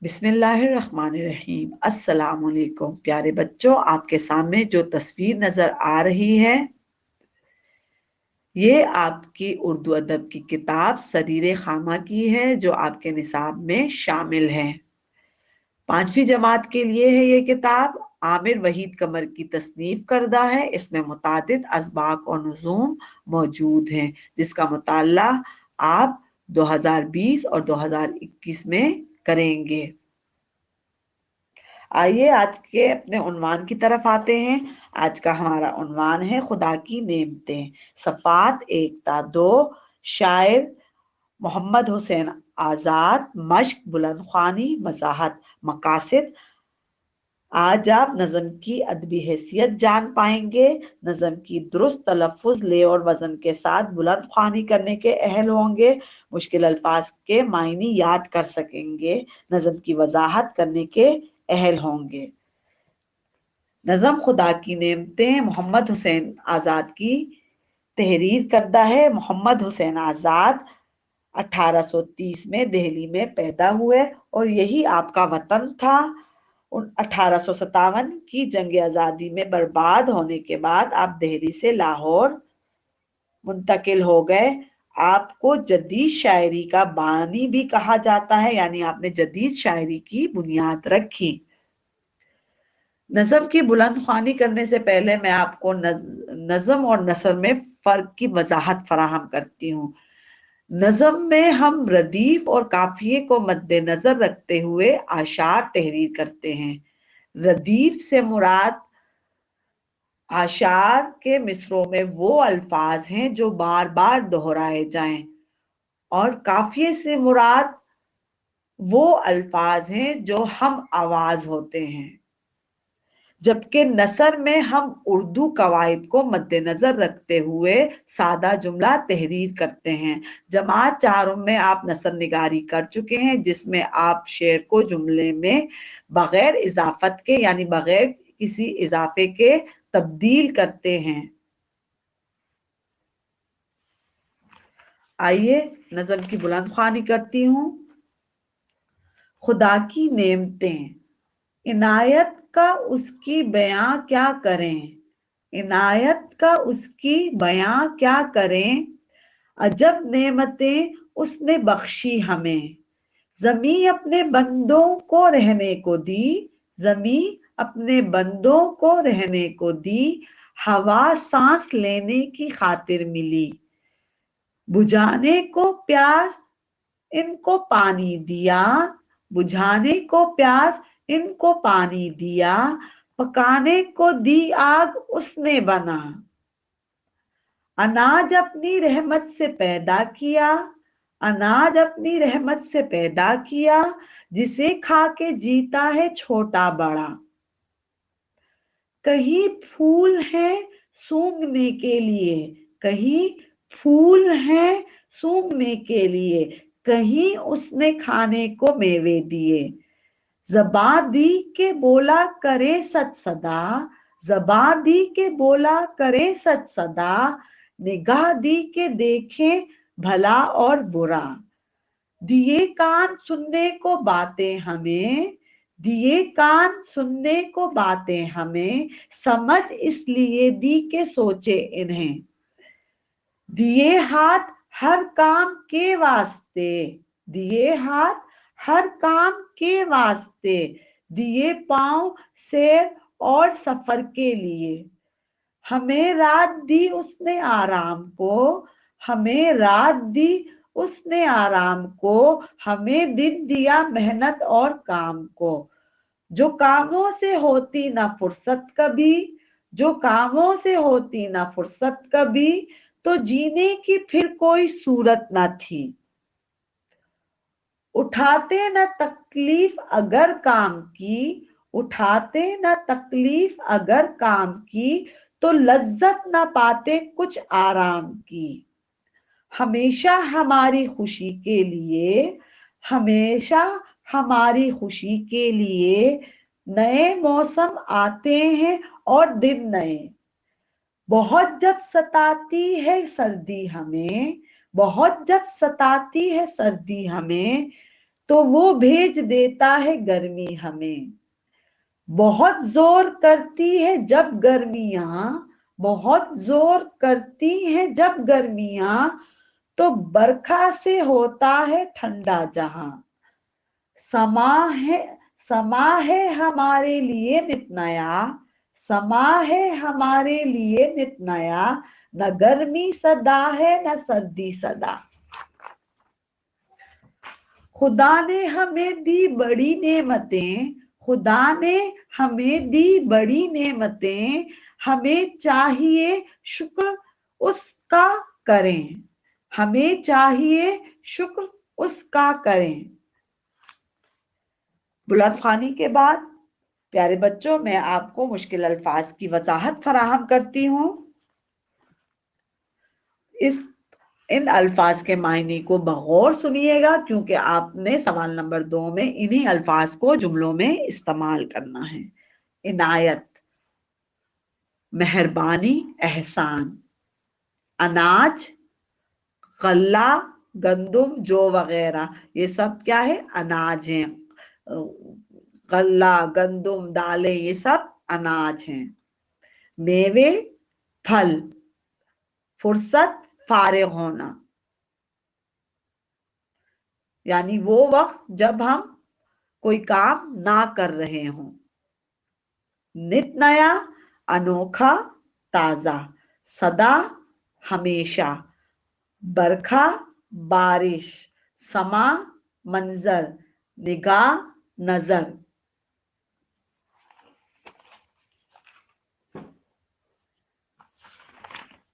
बिस्मिल्लाहिर्रहमानिर्रहीम। अस्सलाम वालेकुम प्यारे बच्चों, आपके सामने जो तस्वीर नजर आ रही है ये आपकी उर्दू अदब की किताब सरीर खामा की है, जो आपके निसाब में शामिल है। 5वीं जमात के लिए है ये किताब। आमिर वहीद कमर की तसनीफ करदा है। इसमें मुतादिद असबाक और नुज़ूम मौजूद हैं, जिसका मुताला आप 2020 और 2021 में करेंगे। आइए आज के अपने उन्वान की तरफ आते हैं। आज का हमारा उन्वान है खुदा की नेमतें। सफ़ात 1 ता 2। शायर मोहम्मद हुसैन आजाद। मश्क बुलंद ख्वानी। वजाहत मकासिद। आज आप नज़म की अदबी हैसियत जान पाएंगे। नज़म की दुरुस्त तलफ़ुज़ ले और वज़न के साथ बुलंद ख्वानी करने के अहल होंगे। मुश्किल अल्फाज के मायनी याद कर सकेंगे। नज़म की वजाहत करने के अहल होंगे। नज़म खुदा की नेमतें मोहम्मद हुसैन आज़ाद की तहरीर करदा है। मोहम्मद हुसैन आज़ाद 1830 में दिल्ली में पैदा हुए और यही आपका वतन था। 1857 की जंग आज़ादी में बर्बाद होने के बाद आप दिल्ली से लाहौर मुंतकिल हो गए। आपको जदीद शायरी का बानी भी कहा जाता है, यानी आपने जदीद शायरी की बुनियाद रखी। नज़म की बुलंद ख्वानी करने से पहले मैं आपको नज़म और नसर में फ़र्क की वजाहत फराहम करती हूँ। नज़म में हम रदीफ और काफिये को मद्देनजर रखते हुए आशार तहरीर करते हैं। रदीफ से मुराद आशार के मिसरों में वो अल्फाज हैं जो बार बार दोहराए जाएं, और काफिये से मुराद वो अल्फाज हैं जो हम आवाज होते हैं। जबकि नसर में हम उर्दू कवायद को मद्देनजर रखते हुए सादा जुमला तहरीर करते हैं। जमात 4 में आप नसर निगारी कर चुके हैं, जिसमें आप शेर को जुमले में बगैर इजाफत के, यानी बगैर किसी इजाफे के तब्दील करते हैं। आइए नज़म की बुलंद ख्वानी करती हूँ। खुदा की नेमतें, इनायत का उसकी बयां क्या करें, इनायत का उसकी बयां क्या करें। अजब नेमतें उसने बख्शी हमें। ज़मीं अपने बंदों को रहने को दी, ज़मीं अपने बंदों को रहने को दी। हवा सांस लेने की खातिर मिली, बुझाने को प्यास इनको पानी दिया, बुझाने को प्यास इनको पानी दिया। पकाने को दी आग उसने बना, अनाज अपनी रहमत से पैदा किया, अनाज अपनी रहमत से पैदा किया। जिसे खा के जीता है छोटा बड़ा। कहीं फूल है सूंघने के लिए, कहीं फूल है सूंघने के लिए। कहीं उसने खाने को मेवे दिए। ज़बां दी के बोला करे सच सदा, ज़बां दी के बोला करे सच सदा। निगाह दी के देखे भला और बुरा। दिए कान सुनने को बातें हमें, दिए कान सुनने को बातें हमें। समझ इसलिए दी के सोचे इन्हें। दिए हाथ हर काम के वास्ते, दिए हाथ हर काम के वास्ते। दिए पांव सैर और सफर के लिए। हमें रात दी उसने आराम को, हमें रात दी उसने आराम को। हमें दिन दिया मेहनत और काम को। जो कामों से होती ना फुर्सत कभी, जो कामों से होती ना फुर्सत कभी। तो जीने की फिर कोई सूरत ना थी। उठाते न तकलीफ अगर काम की, उठाते न तकलीफ अगर काम की। तो लज्जत न पाते कुछ आराम की। हमेशा हमारी खुशी के लिए, हमेशा हमारी खुशी के लिए नए मौसम आते हैं और दिन नए। बहुत जब सताती है सर्दी हमें, बहुत जब सताती है सर्दी हमें। तो वो भेज देता है गर्मी हमें। बहुत जोर करती है जब गर्मियां, बहुत जोर करती है जब गर्मियां, तो बरखा से होता है ठंडा जहां। समा है समा है हमारे लिए नित नया, समा है हमारे लिए नित नया, न गर्मी सदा है न सर्दी सदा। खुदा ने हमें दी बड़ी नेमतें, खुदा ने हमें दी बड़ी नेमतें, हमें चाहिए शुक्र उसका करें, हमें चाहिए शुक्र उसका करें। बुलंद ख्वानी के बाद प्यारे बच्चों, मैं आपको मुश्किल अल्फाज की वजाहत फराहम करती हूँ। इन अल्फाज के मायने को बगौर सुनिएगा, क्योंकि आपने सवाल नंबर 2 में इन्हीं अल्फाज को जुमलों में इस्तेमाल करना है। इनायत, मेहरबानी, एहसान। अनाज, गल्ला, गंदुम, जौ वगैरह, ये सब क्या है? अनाज हैं। गल्ला, गंदुम, दालें, ये सब अनाज हैं। मेवे, फल। फुर्सत, फारिग होना, यानी वो वक्त जब हम कोई काम ना कर रहे हों। नित नया, अनोखा, ताजा। सदा, हमेशा। बरखा, बारिश। समा, मंजर। निगाह, नजर।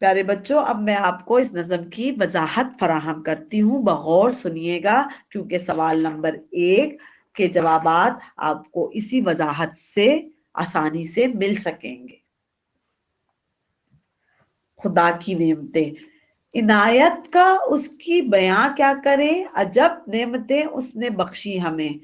प्यारे बच्चों, अब मैं आपको इस नज़म की वजाहत फराहम करती हूँ, बगौर सुनिएगा, क्योंकि सवाल नंबर 1 के जवाबात आपको इसी वजाहत से आसानी से मिल सकेंगे। खुदा की नेमतें, इनायत का उसकी बयां क्या करें, अजब नेमतें उसने बख्शी हमें।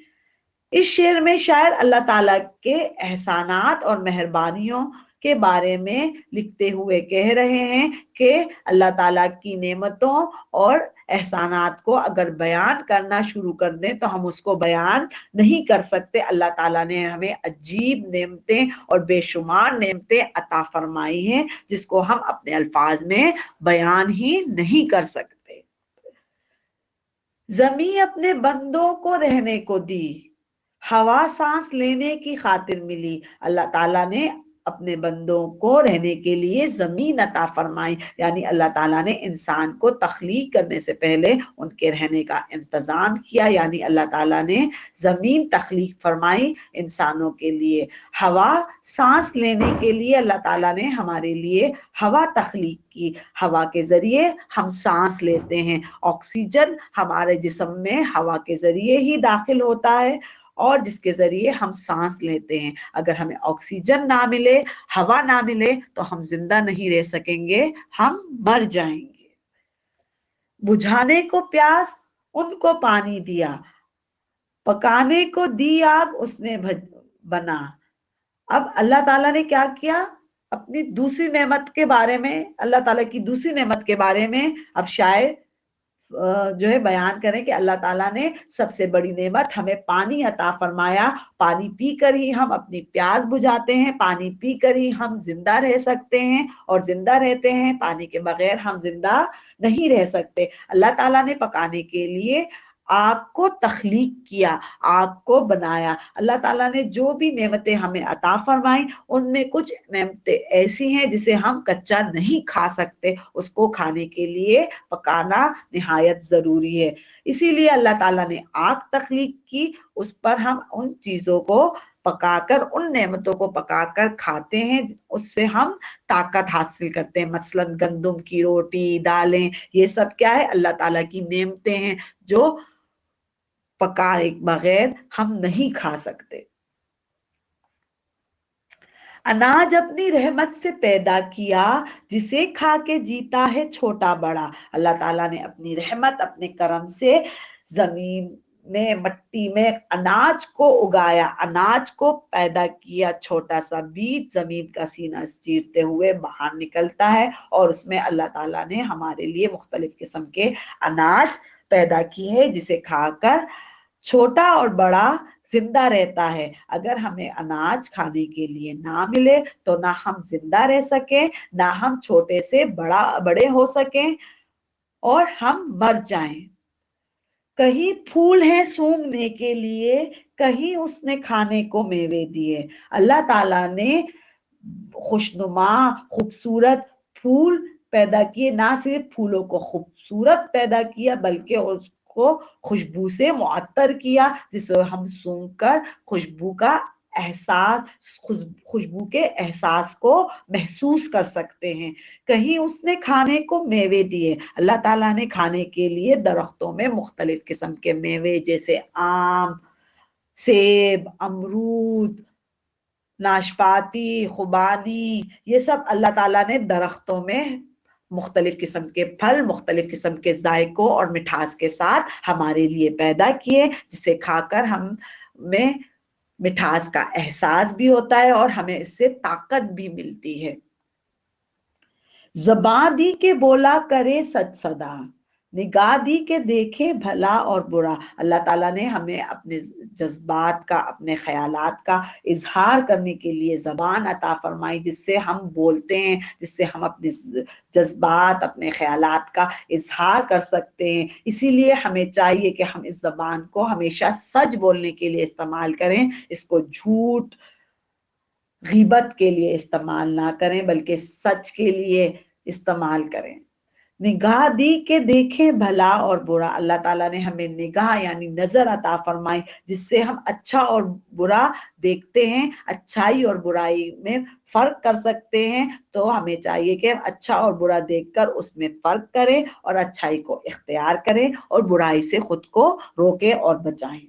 इस शेर में शायर अल्लाह ताला के एहसानात और मेहरबानियों के बारे में लिखते हुए कह रहे हैं कि अल्लाह ताला की नेमतों और एहसानात को अगर बयान करना शुरू कर दें तो हम उसको बयान नहीं कर सकते। अल्लाह ताला ने हमें अजीब नेमतें और बेशुमार नेमतें अता फरमाई हैं, जिसको हम अपने अल्फाज में बयान ही नहीं कर सकते। ज़मीं अपने बंदों को रहने को दी, हवा सांस लेने की खातिर मिली। अल्लाह ताला ने अपने बंदों को रहने के लिए जमीन अता फरमाई, यानी अल्लाह ताला ने इंसान को तख्लीक करने से पहले उनके रहने का इंतजाम किया, यानी अल्लाह ताला ने जमीन तख्लीक फरमाई इंसानों के लिए। हवा सांस लेने के लिए अल्लाह ताला ने हमारे लिए हवा तख्लीक की, हवा के जरिए हम सांस लेते हैं। ऑक्सीजन हमारे जिस्म में हवा के जरिए ही दाखिल होता है और जिसके जरिए हम सांस लेते हैं। अगर हमें ऑक्सीजन ना मिले, हवा ना मिले, तो हम जिंदा नहीं रह सकेंगे, हम मर जाएंगे। बुझाने को प्यास उनको पानी दिया, पकाने को दी आग उसने बना। अब अल्लाह ताला ने क्या किया, अपनी दूसरी नेमत के बारे में, अल्लाह ताला की दूसरी नेमत के बारे में अब शायर जो है बयान करें कि अल्लाह ताला ने सबसे बड़ी नेमत हमें पानी अता फरमाया। पानी पीकर ही हम अपनी प्यास बुझाते हैं, पानी पीकर ही हम जिंदा रह सकते हैं, और जिंदा रहते हैं, पानी के बगैर हम जिंदा नहीं रह सकते। अल्लाह ताला ने पकाने के लिए आग को तख्लीक किया, आग को बनाया। अल्लाह ताला ने जो भी नेमतें हमें अता फरमाई, उनमें कुछ नेमतें ऐसी हैं जिसे हम कच्चा नहीं खा सकते, उसको खाने के लिए पकाना निहायत जरूरी है। इसीलिए अल्लाह ताला ने आग तख्लीक की, उस पर हम उन चीजों को पकाकर, उन नेमतों को पकाकर खाते हैं, उससे हम ताकत हासिल करते हैं। मसलन गंदुम की रोटी, दालें, ये सब क्या है, अल्लाह ताला की नेमतें हैं जो पकाए बगैर हम नहीं खा सकते। अनाज अपनी रहमत से पैदा किया, जिसे खा के जीता है छोटा बड़ा। अल्लाह ताला ने अपनी रहमत, अपने करम से जमीन में, मट्टी में अनाज को उगाया, अनाज को पैदा किया। छोटा सा बीज जमीन का सीना चीरते हुए बाहर निकलता है, और उसमें अल्लाह ताला ने हमारे लिए मुख्तलिफ किस्म के अनाज पैदा किए हैं, जिसे खाकर छोटा और बड़ा जिंदा रहता है। अगर हमें अनाज खाने के लिए ना मिले तो ना हम जिंदा रह सके, ना हम छोटे से बड़े हो सके और हम मर जाएं। कहीं फूल हैं सूंघने के लिए, कहीं उसने खाने को मेवे दिए। अल्लाह ताला ने खुशनुमा खूबसूरत फूल पैदा किए, ना सिर्फ फूलों को खूबसूरत पैदा किया बल्कि उसको खुशबू से मुअत्तर किया, जिसे हम सूंघकर खुशबू का एहसास खुशबू के एहसास को महसूस कर सकते हैं। कहीं उसने खाने को मेवे दिए। अल्लाह ताला ने खाने के लिए दरख्तों में मुख्तलिफ किस्म के मेवे जैसे आम, सेब, अमरूद, नाशपाती, खुबानी, ये सब अल्लाह ताला ने दरख्तों में मुख्तलिफ किस्म के फल, मुख्तलिफ किस्म के जायकों और मिठास के साथ हमारे लिए पैदा किए, जिसे खाकर हम में मिठास का एहसास भी होता है और हमें इससे ताकत भी मिलती है। ज़बां दी के बोला करे सच सदा, निगाह दी के देखे भला और बुरा। अल्लाह ताला ने हमें अपने जज्बात का, अपने ख्यालात का इजहार करने के लिए ज़बान अता फरमाई, जिससे हम बोलते हैं, जिससे हम अपने जज्बात, अपने ख्यालात का इजहार कर सकते हैं। इसीलिए हमें चाहिए कि हम इस ज़बान को हमेशा सच बोलने के लिए इस्तेमाल करें, इसको झूठ, गीबत के लिए इस्तेमाल ना करें बल्कि सच के लिए इस्तेमाल करें। निगाह दी के देखें भला और बुरा। अल्लाह ताला ने हमें निगाह यानी नजर अता फरमाई, जिससे हम अच्छा और बुरा देखते हैं, अच्छाई और बुराई में फर्क कर सकते हैं। तो हमें चाहिए कि हम अच्छा और बुरा देखकर उसमें फर्क करें और अच्छाई को इख्तियार करें और बुराई से खुद को रोकें और बचाएं।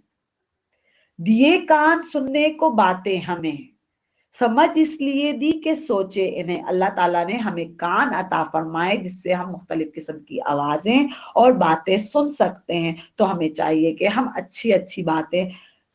दिए कान सुनने को बातें हमें, समझ इसलिए दी कि सोचे इन्हें। अल्लाह ताला ने हमें कान अता फरमाए जिससे हम मुख्तलिफ किस्म की आवाजें और बातें सुन सकते हैं। तो हमें चाहिए कि हम अच्छी अच्छी बातें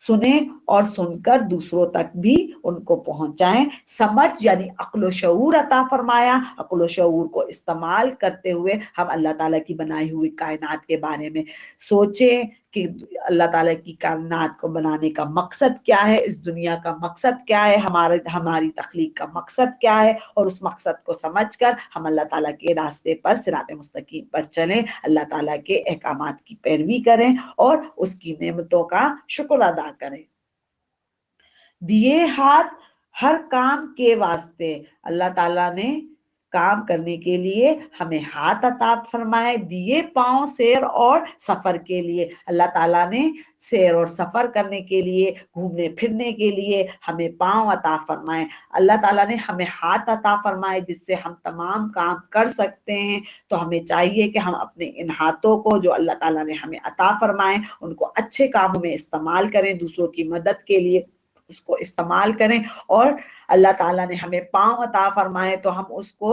सुने और सुनकर दूसरों तक भी उनको पहुंचाएं। समझ यानी अक्ल शऊर अता फरमाया। अक्ल शऊर को इस्तेमाल करते हुए हम अल्लाह ताला की बनाई हुई कायनात के बारे में सोचें कि अल्लाह ताला की कायनात को बनाने का मकसद क्या है, इस दुनिया का मकसद क्या है, हमारी तख्लीक का मकसद क्या है, और उस मकसद को समझकर हम अल्लाह ताला के रास्ते पर सिराते मुस्तकीम पर चलें, अल्लाह ताला के अहकामात की पैरवी करें और उसकी नेमतों का शुक्र अदा करें। दिए हाथ हर काम के वास्ते, अल्लाह ताला ने काम करने के लिए हमें हाथ अता फरमाए। दिए पांव सैर और सफर के लिए, अल्लाह ताला ने सैर और सफर करने के लिए, घूमने फिरने के लिए हमें पांव अता फरमाए। अल्लाह ताला ने हमें हाथ अता फरमाए जिससे हम तमाम काम कर सकते हैं। तो हमें चाहिए कि हम अपने इन हाथों को जो अल्लाह ताला ने हमें अता फरमाए उनको अच्छे कामों में इस्तेमाल करें, दूसरों की मदद के लिए उसको इस्तेमाल करें। और अल्लाह ताला ने हमें पांव अता फरमाए तो हम उसको,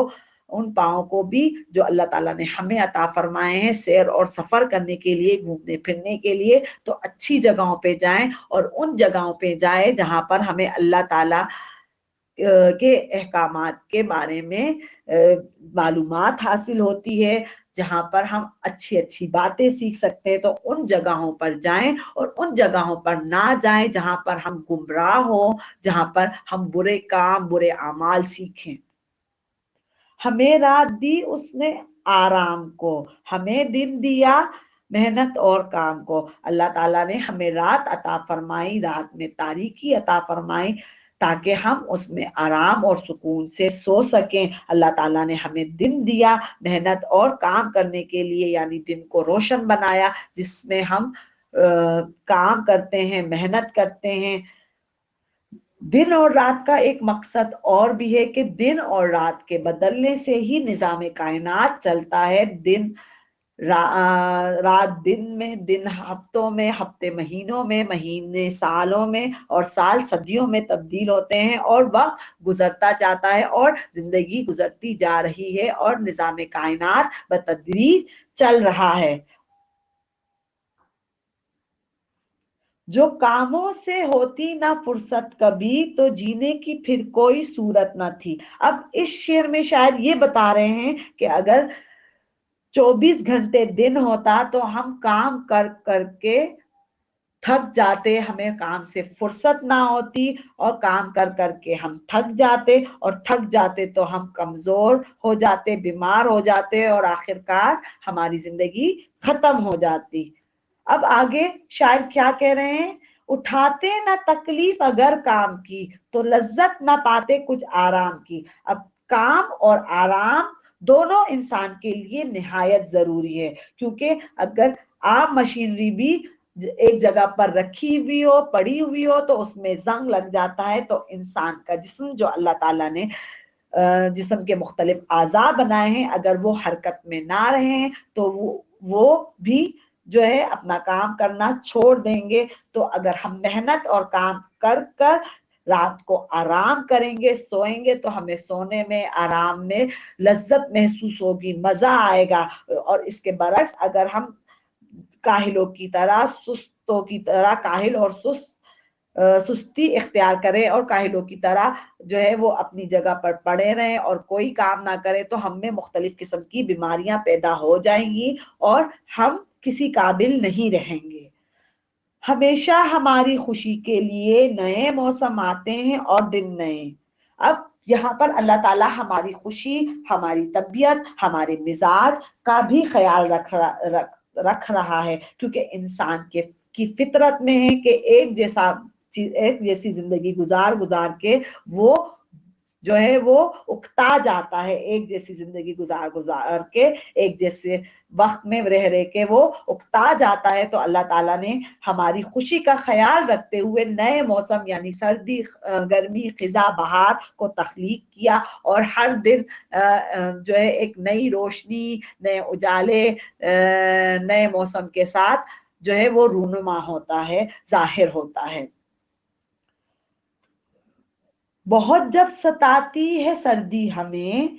उन पाँव को भी जो अल्लाह ताला ने हमें अता फरमाए हैं सैर और सफर करने के लिए, घूमने फिरने के लिए, तो अच्छी जगहों पे जाएं और उन जगहों पे जाएं जहां पर हमें अल्लाह ताला के अहकामात के बारे में मालूमात हासिल होती है, जहां पर हम अच्छी अच्छी बातें सीख सकते हैं। तो उन जगहों पर जाएं और उन जगहों पर ना जाएं जहां पर हम गुमराह हो, जहां पर हम बुरे काम, बुरे अमाल सीखें। हमें रात दी उसने आराम को, हमें दिन दिया मेहनत और काम को। अल्लाह ताला ने हमें रात अता फरमाई, रात में तारीकी अता फरमाई ताकि हम उसमें आराम और सुकून से सो सकें। अल्लाह ताला ने हमें दिन दिया मेहनत और काम करने के लिए, यानी दिन को रोशन बनाया जिसमें हम काम करते हैं, मेहनत करते हैं। दिन और रात का एक मकसद और भी है कि दिन और रात के बदलने से ही निजाम कायनात चलता है। रात दिन में, दिन हफ्तों में, हफ्ते महीनों में, महीने सालों में और साल सदियों में तब्दील होते हैं और वक्त गुजरता जाता है और जिंदगी गुजरती जा रही है और निजाम कायनात बतदरीज चल रहा है। जो कामों से होती ना फुर्सत कभी, तो जीने की फिर कोई सूरत ना थी। अब इस शेर में शायद ये बता रहे हैं कि अगर 24 घंटे दिन होता तो हम काम कर करके थक जाते, हमें काम से फुर्सत ना होती और काम कर करके हम थक जाते, और थक जाते तो हम कमजोर हो जाते, बीमार हो जाते और आखिरकार हमारी जिंदगी खत्म हो जाती। अब आगे शायर क्या कह रहे हैं, उठाते ना तकलीफ अगर काम की तो लज्जत ना पाते कुछ आराम की। अब काम और आराम दोनों इंसान के लिए निहायत जरूरी है, क्योंकि अगर आम मशीनरी भी एक जगह पर रखी हुई हो, पड़ी हुई हो, तो उसमें जंग लग जाता है, तो इंसान का जिस्म जो अल्लाह ताला ने जिस्म के मुख्तलिफ आज़ा बनाए हैं, अगर वो हरकत में ना रहे हैं तो वो भी जो है अपना काम करना छोड़ देंगे। तो अगर हम मेहनत और काम कर कर रात को आराम करेंगे, सोएंगे, तो हमें सोने में, आराम में लज्जत महसूस होगी, मजा आएगा। और इसके बरक्स अगर हम काहिलों की तरह, सुस्तों की तरह काहिल और सुस्ती इख्तियार करें और काहिलों की तरह जो है वो अपनी जगह पर पड़े रहें और कोई काम ना करें, तो हम में मुख्तलिफ किस्म की बीमारियां पैदा हो जाएंगी और हम किसी काबिल नहीं रहेंगे। हमेशा हमारी खुशी के लिए नए मौसम आते हैं और दिन नए। अब यहाँ पर अल्लाह ताला हमारी खुशी, हमारी तबीयत, हमारे मिजाज का भी ख्याल रख रहा है, क्योंकि इंसान के की फितरत में है कि एक जैसी जिंदगी गुजार गुजार के वो जो है वो उकता जाता है, एक जैसी जिंदगी गुजार गुजार के, एक जैसे वक्त में रह रह के वो उकता जाता है। तो अल्लाह ताला ने हमारी खुशी का ख्याल रखते हुए नए मौसम यानी सर्दी, गर्मी, खिजा, बहार को तख्लीक किया, और हर दिन जो है एक नई रोशनी, नए उजाले, नए मौसम के साथ जो है वो रूनुमा होता है, जाहिर होता है। बहुत जब सताती है सर्दी हमें,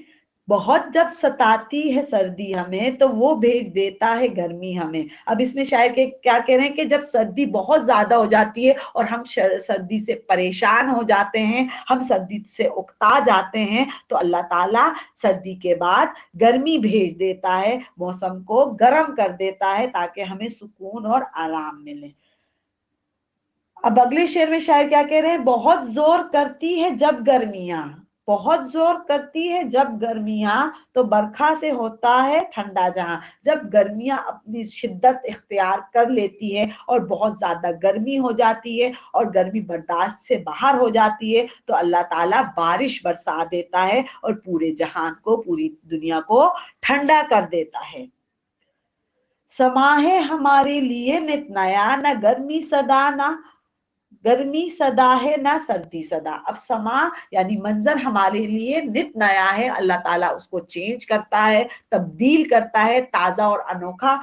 बहुत जब सताती है सर्दी हमें, तो वो भेज देता है गर्मी हमें। अब इसमें शायर के क्या कह रहे हैं कि जब सर्दी बहुत ज्यादा हो जाती है और हम सर्दी से परेशान हो जाते हैं, हम सर्दी से उकता जाते हैं, तो अल्लाह ताला सर्दी के बाद गर्मी भेज देता है, मौसम को गर्म कर देता है ताकि हमें सुकून और आराम मिले। अब अगले शेर में शायर क्या कह रहे हैं, बहुत जोर करती है जब गर्मियां, बहुत जोर करती है जब गर्मियां, तो बरखा से होता है ठंडा जहां। जब गर्मियां अपनी शिद्दत इख्तियार कर लेती है और बहुत ज्यादा गर्मी हो जाती है और गर्मी बर्दाश्त से बाहर हो जाती है, तो अल्लाह ताला बारिश बरसा देता है और पूरे जहान को, पूरी दुनिया को ठंडा कर देता है। समा है हमारे लिए नित नया, न गर्मी सदा, ना गर्मी सदा है ना सर्दी सदा। अब समा यानी मंजर हमारे लिए नित नया है, अल्लाह ताला उसको चेंज करता है, तब्दील करता है, ताजा और अनोखा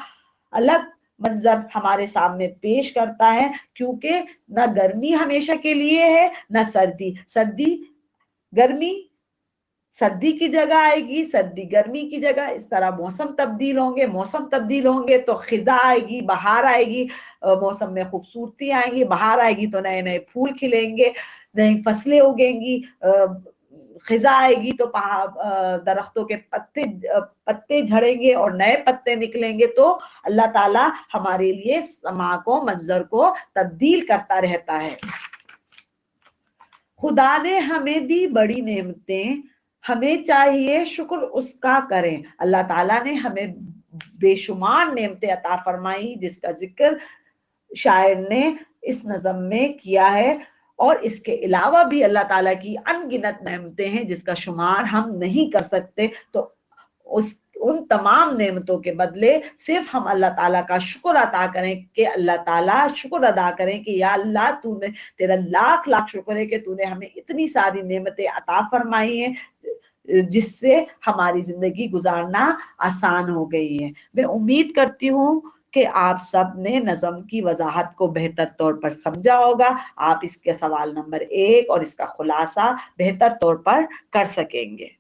अलग मंजर हमारे सामने पेश करता है, क्योंकि ना गर्मी हमेशा के लिए है ना सर्दी। गर्मी सर्दी की जगह आएगी, सर्दी गर्मी की जगह, इस तरह मौसम तब्दील होंगे, मौसम तब्दील होंगे तो खिजा आएगी, बहार आएगी, मौसम में खूबसूरती आएगी, बहार आएगी तो नए नए फूल खिलेंगे, नई फसलें उगेंगी, खिजा आएगी तो दरख्तों के पत्ते झड़ेंगे और नए पत्ते निकलेंगे। तो अल्लाह ताला हमारे लिए समा को, मंजर को तब्दील करता रहता है। खुदा ने हमें दी बड़ी नेमतें, हमें चाहिए शुक्र उसका करें। अल्लाह ताला ने हमें बेशुमार नेमतें अता फरमाई, जिसका जिक्र शायर ने इस नज़म में किया है, और इसके अलावा भी अल्लाह ताला की अनगिनत नेमतें हैं जिसका शुमार हम नहीं कर सकते। तो उस उन तमाम नेमतों के बदले सिर्फ हम अल्लाह ताला का शुक्र अदा करें, कि अल्लाह ताला शुक्र अदा करें कि या अल्लाह तूने, तेरा लाख लाख शुक्र है कि तूने हमें इतनी सारी नेमतें अता फरमाई हैं, जिससे हमारी जिंदगी गुजारना आसान हो गई है। मैं उम्मीद करती हूँ कि आप सब ने नज़म की वजाहत को बेहतर तौर पर समझा होगा। आप इसके सवाल नंबर 1 और इसका खुलासा बेहतर तौर पर कर सकेंगे।